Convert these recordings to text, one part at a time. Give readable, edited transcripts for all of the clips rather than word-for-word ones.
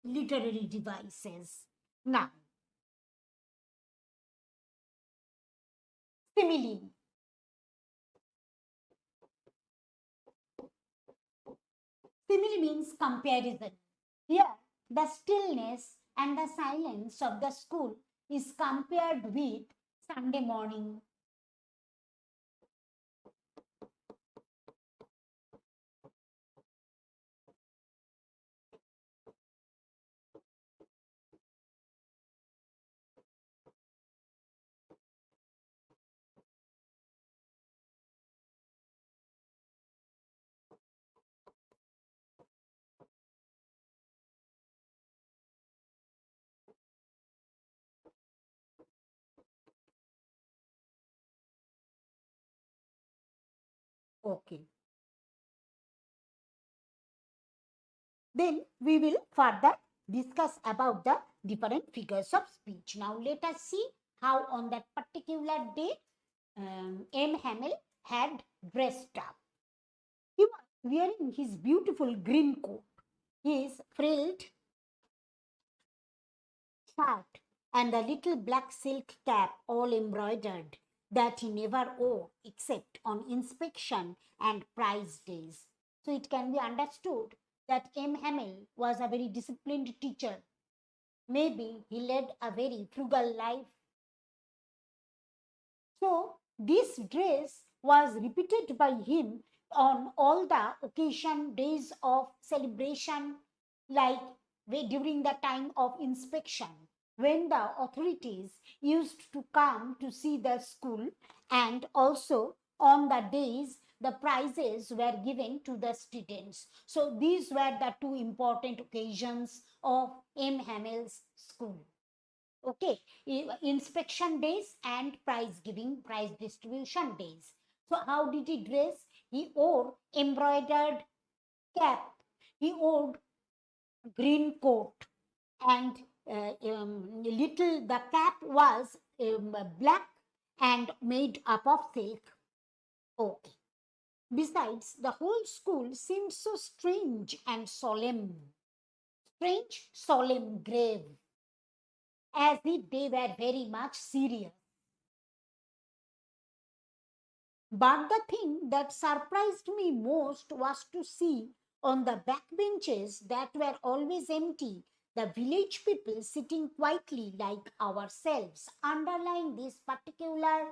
literary devices. Now, simile. Simile means comparison. Here, the stillness and the silence of the school is compared with Sunday morning. Okay. Then we will further discuss about the different figures of speech. Now let us see how on that particular day M. Hamel had dressed up. He was wearing his beautiful green coat, his frilled shirt, and the little black silk cap all embroidered that he never wore except on inspection and prize days. So it can be understood that M. Hamel was a very disciplined teacher. Maybe he led a very frugal life. So this dress was repeated by him on all the occasion days of celebration, like during the time of inspection, when the authorities used to come to see the school, and also on the days the prizes were given to the students. So these were the two important occasions of M. Hamel's school. Okay, inspection days and prize distribution days. So how did he dress? He wore embroidered cap, he wore green coat, and little the cap was black and made up of silk. Okay. Besides, the whole school seemed so strange and solemn. Strange, solemn, grave, as if they were very much serious. But the thing that surprised me most was to see on the back benches that were always empty the village people sitting quietly like ourselves. Underline this particular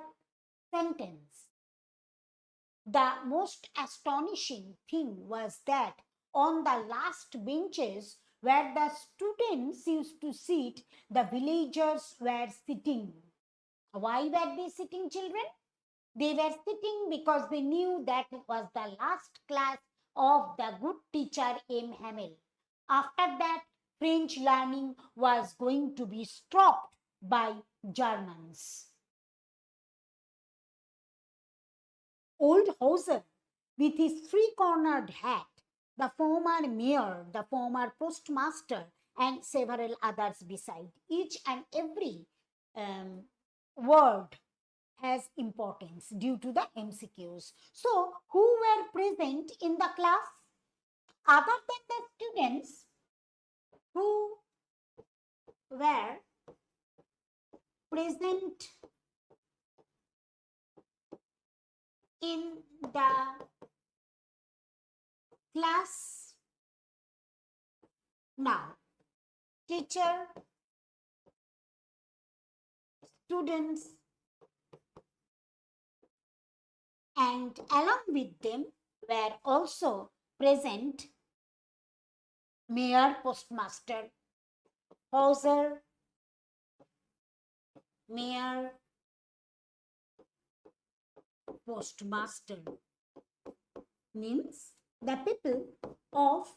sentence. The most astonishing thing was that on the last benches where the students used to sit, the villagers were sitting. Why were they sitting, children? They were sitting because they knew that it was the last class of the good teacher M. Hamel. After that, French learning was going to be stopped by Germans. Old Hauser, with his three-cornered hat, the former mayor, the former postmaster, and several others beside. Each and every word has importance due to the MCQs. So, who were present in the class? Other than the students who were present in the class. Now, teacher, students, and along with them were also present mayor, postmaster, Hauser, mayor, postmaster, means the people of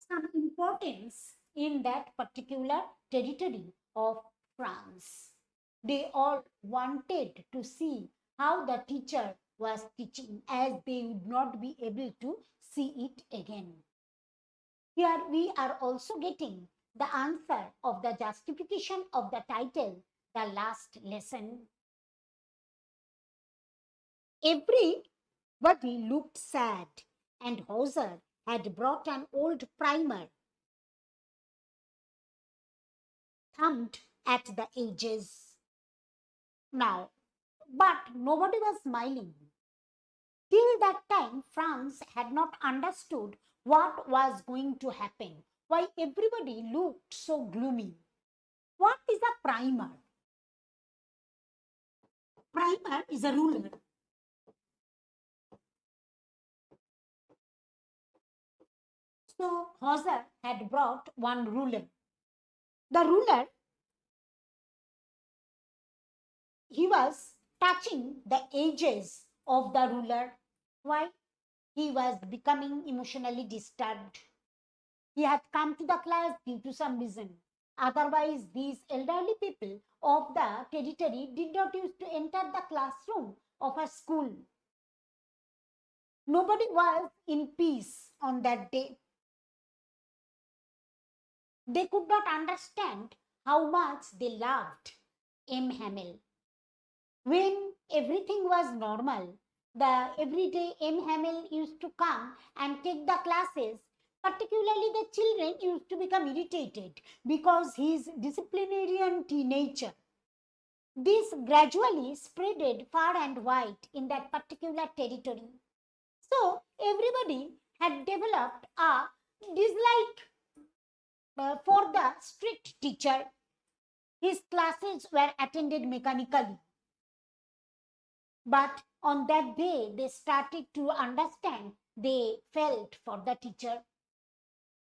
some importance in that particular territory of France. They all wanted to see how the teacher was teaching, as they would not be able to see it again. Here we are also getting the answer of the justification of the title, the last lesson. Everybody looked sad, and Hauser had brought an old primer thumbed at the edges. Now, but nobody was smiling. Till that time, Franz had not understood what was going to happen, why everybody looked so gloomy. What is a primer? Primer is a ruler. So Hauser had brought one ruler. The ruler, he was touching the edges of the ruler. Why? He was becoming emotionally disturbed. He had come to the class due to some reason. Otherwise, these elderly people of the territory did not used to enter the classroom of a school. Nobody was in peace on that day. They could not understand how much they loved M. Hamel. When everything was normal, the everyday M. Hamel used to come and take the classes. Particularly the children used to become irritated because his disciplinarian nature. This gradually spreaded far and wide in that particular territory. So everybody had developed a dislike for the strict teacher. His classes were attended mechanically. But on that day, they started to understand, they felt for the teacher.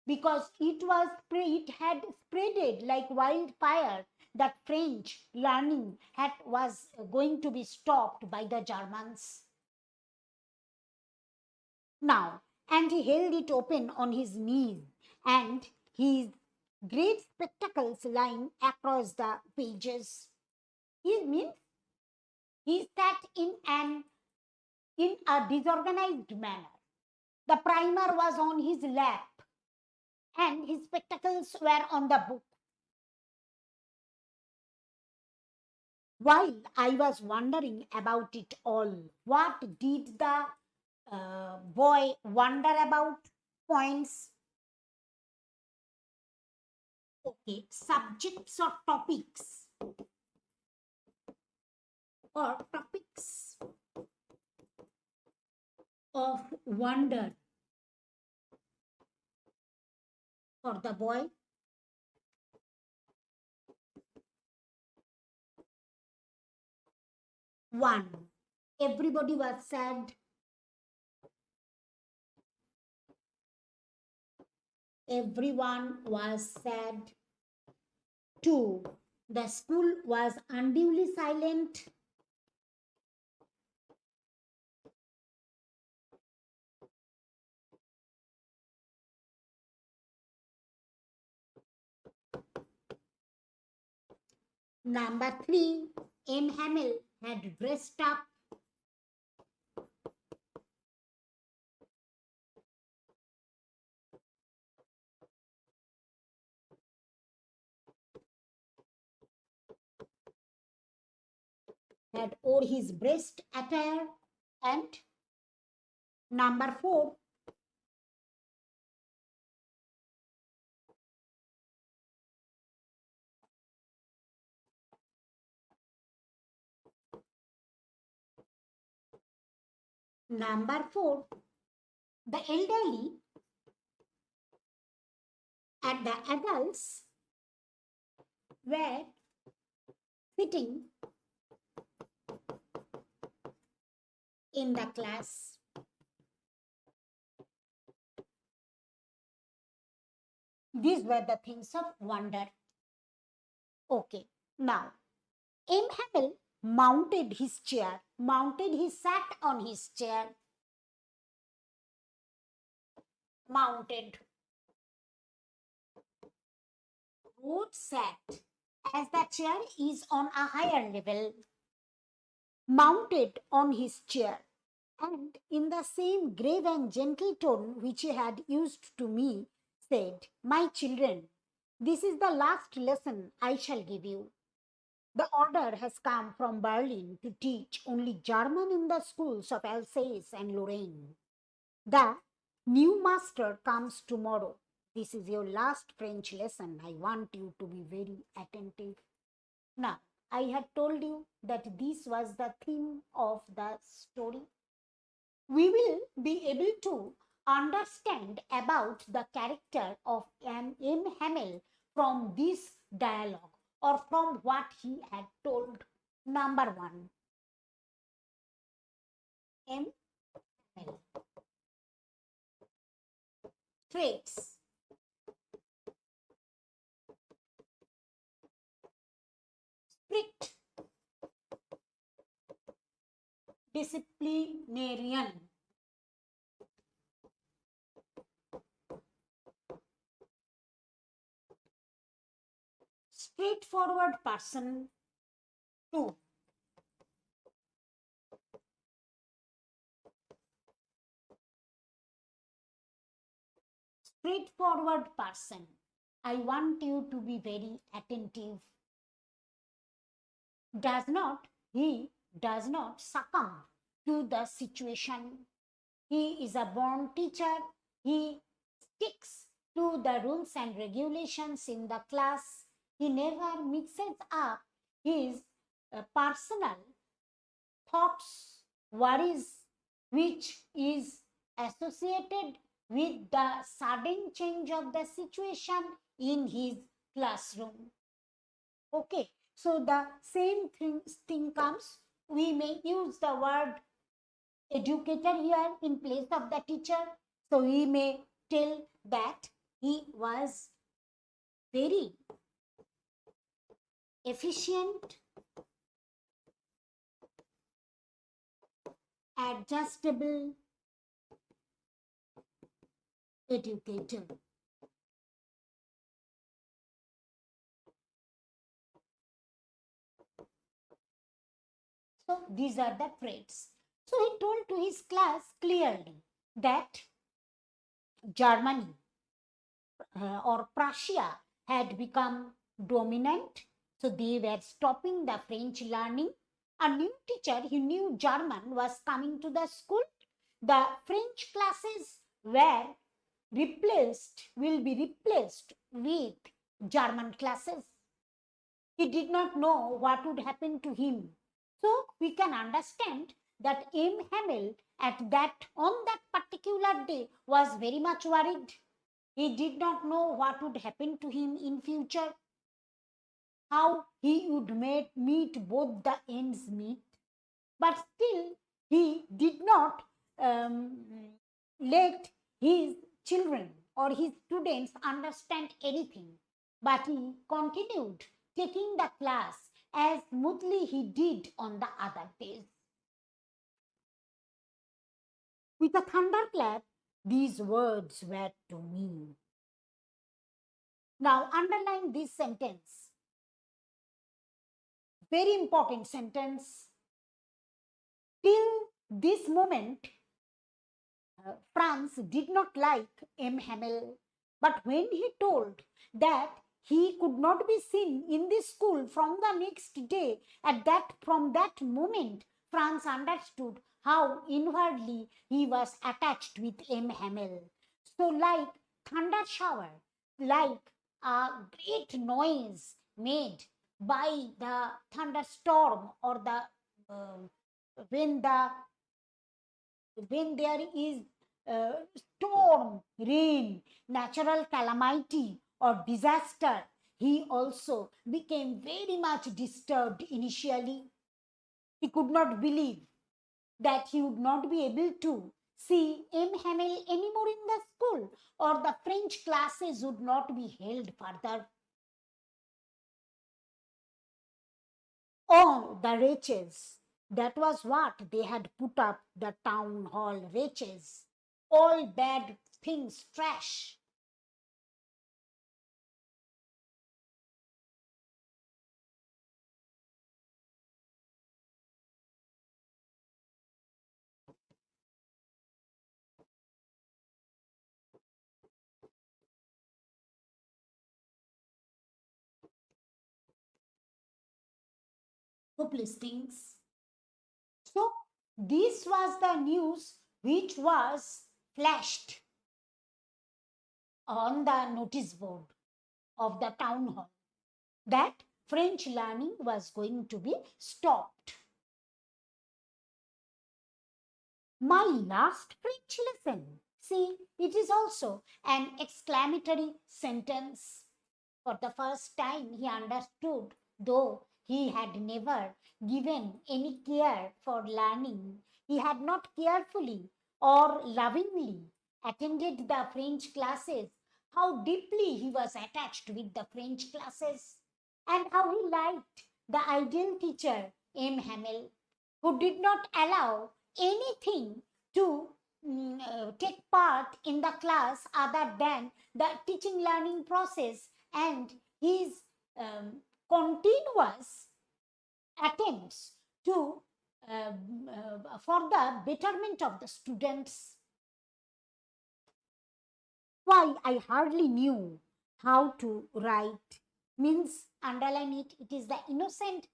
Because it had spreaded like wildfire that French learning was going to be stopped by the Germans. Now, and he held it open on his knees, and his great spectacles lying across the pages. He sat in a disorganized manner. The primer was on his lap, and his spectacles were on the book. While I was wondering about it all, what did the boy wonder about? Points. Okay, subjects or topics. Or topics of wonder for the boy. One, everybody was sad. Everyone was sad. Two, the school was unduly silent. Number three, M. Hamel had dressed up. Had wore his best attire. And number four, the elderly and the adults were sitting in the class. These were the things of wonder. Okay, now M. Hamel he sat on his chair. Mounted. Would sat, as the chair is on a higher level. Mounted on his chair, and in the same grave and gentle tone which he had used to me, said, "My children, this is the last lesson I shall give you. The order has come from Berlin to teach only German in the schools of Alsace and Lorraine. The new master comes tomorrow. This is your last French lesson. I want you to be very attentive. Now, I had told you that this was the theme of the story. We will be able to understand about the character of M. Hamel from this dialogue or from what he had told. Number one, M. Hamel. Traits. Strict disciplinarian. Straightforward person. 2. Straightforward person. I want you to be very attentive. He does not succumb to the situation. He is a born teacher. He sticks to the rules and regulations in the class. He never mixes up his personal thoughts, worries, which is associated with the sudden change of the situation in his classroom. Okay, so the same thing comes. We may use the word educator here in place of the teacher. So we may tell that he was very efficient, adjustable educator. So these are the traits. So he told to his class clearly that Germany or Prussia had become dominant. So they were stopping the French learning. A new teacher who knew German was coming to the school. The French classes will be replaced with German classes. He did not know what would happen to him. So we can understand that M. Hamel on that particular day was very much worried. He did not know what would happen to him in future, how he would meet both the ends meet. But still, he did not let his children or his students understand anything. But he continued taking the class as smoothly he did on the other days. With a thunderclap, these words were to me. Now underline this sentence. Very important sentence. Till this moment, Franz did not like M. Hamel, but when he told that he could not be seen in the school from the next day, from that moment, Franz understood how inwardly he was attached with M. Hamel. So, like thunder shower, like a great noise made by the thunderstorm or when there is storm, rain, natural calamity, or disaster, he also became very much disturbed initially. He could not believe that he would not be able to see M. Hamel anymore in the school, or the French classes would not be held further. Oh, the wretches! That was what they had put up the town hall, wretches. All bad things, trash. Hopeless things. So, this was the news which was flashed on the notice board of the town hall that French learning was going to be stopped. My last French lesson. See, it is also an exclamatory sentence. For the first time, he understood, though he had never given any care for learning. He had not carefully or lovingly attended the French classes, how deeply he was attached with the French classes, and how he liked the ideal teacher, M. Hamel, who did not allow anything to take part in the class other than the teaching learning process and his continuous attempts to for the betterment of the students. Why I hardly knew how to write means, underline it, it is the innocent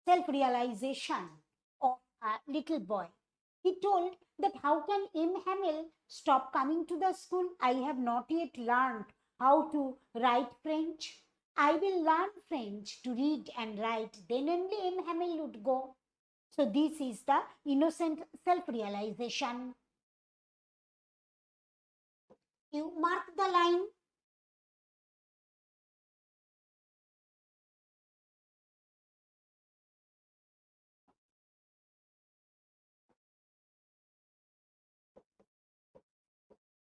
self-realization of a little boy. He told that how can M. Hamel stop coming to the school? I have not yet learned how to write French. I will learn French to read and write, then only M. Hamel would go. So this is the innocent self-realization. You mark the line